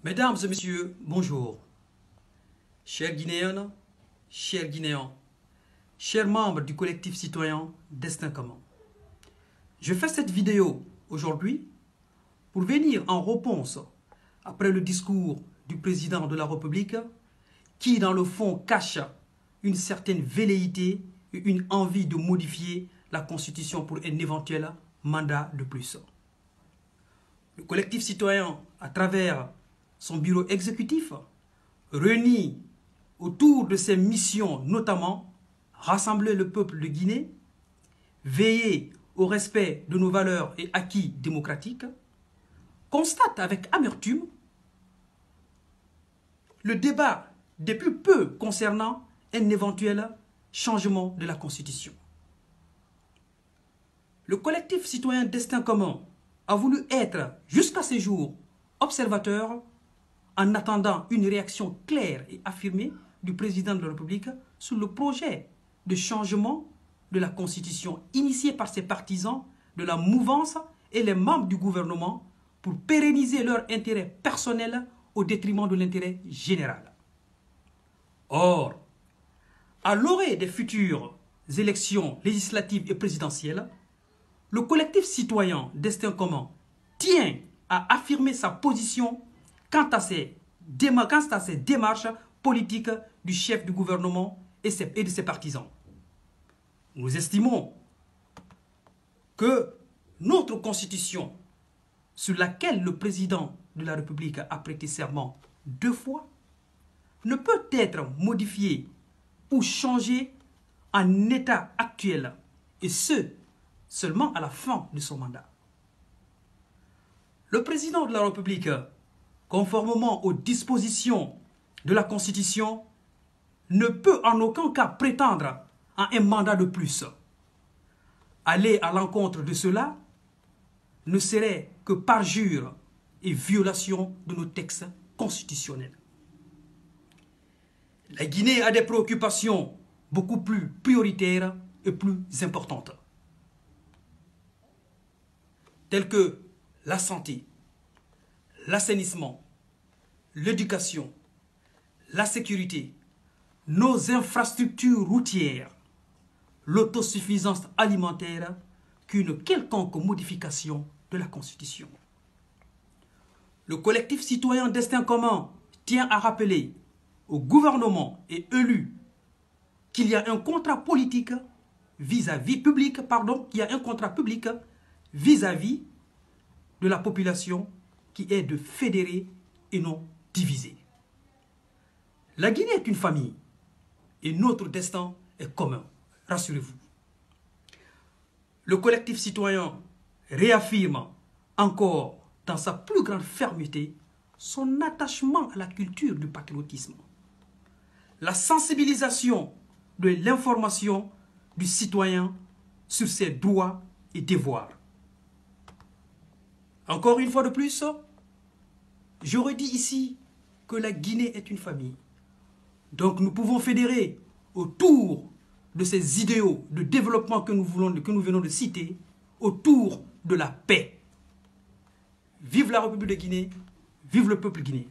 Mesdames et messieurs, bonjour. Chères Guinéennes, chers Guinéens, chers membres du collectif citoyen Destin commun. Je fais cette vidéo aujourd'hui pour venir en réponse après le discours du président de la République qui, dans le fond, cache une certaine velléité et une envie de modifier la Constitution pour un éventuel mandat de plus. Le collectif citoyen, à travers son bureau exécutif, réunit autour de ses missions, notamment rassembler le peuple de Guinée, veiller au respect de nos valeurs et acquis démocratiques, constate avec amertume le débat depuis peu concernant un éventuel changement de la Constitution. Le collectif citoyen Destin commun a voulu être, jusqu'à ce jour, observateur en attendant une réaction claire et affirmée du président de la République sur le projet de changement de la Constitution initié par ses partisans de la mouvance et les membres du gouvernement pour pérenniser leur intérêt personnel au détriment de l'intérêt général. Or, à l'orée des futures élections législatives et présidentielles, le collectif citoyen Destin commun tient à affirmer sa position quant à ces démarches politiques du chef du gouvernement et de ses partisans. Nous estimons que notre Constitution, sur laquelle le président de la République a prêté serment 2 fois, ne peut être modifiée ou changée en état actuel, et ce, seulement à la fin de son mandat. Le président de la République, conformément aux dispositions de la Constitution, ne peut en aucun cas prétendre à un mandat de plus. Aller à l'encontre de cela ne serait que parjure et violation de nos textes constitutionnels. La Guinée a des préoccupations beaucoup plus prioritaires et plus importantes, telles que la santé, l'assainissement, l'éducation, la sécurité, nos infrastructures routières, l'autosuffisance alimentaire, qu'une quelconque modification de la Constitution. Le collectif citoyen Destin commun tient à rappeler au gouvernement et élus qu'il y a un contrat politique vis-à-vis de la population qui est de fédérer et non diviser. La Guinée est une famille et notre destin est commun, rassurez-vous. Le collectif citoyen réaffirme encore dans sa plus grande fermeté son attachement à la culture du patriotisme, la sensibilisation de l'information du citoyen sur ses droits et devoirs. Encore une fois de plus, je redis ici que la Guinée est une famille. Donc nous pouvons fédérer autour de ces idéaux de développement que nous venons de citer, autour de la paix. Vive la République de Guinée, vive le peuple guinéen.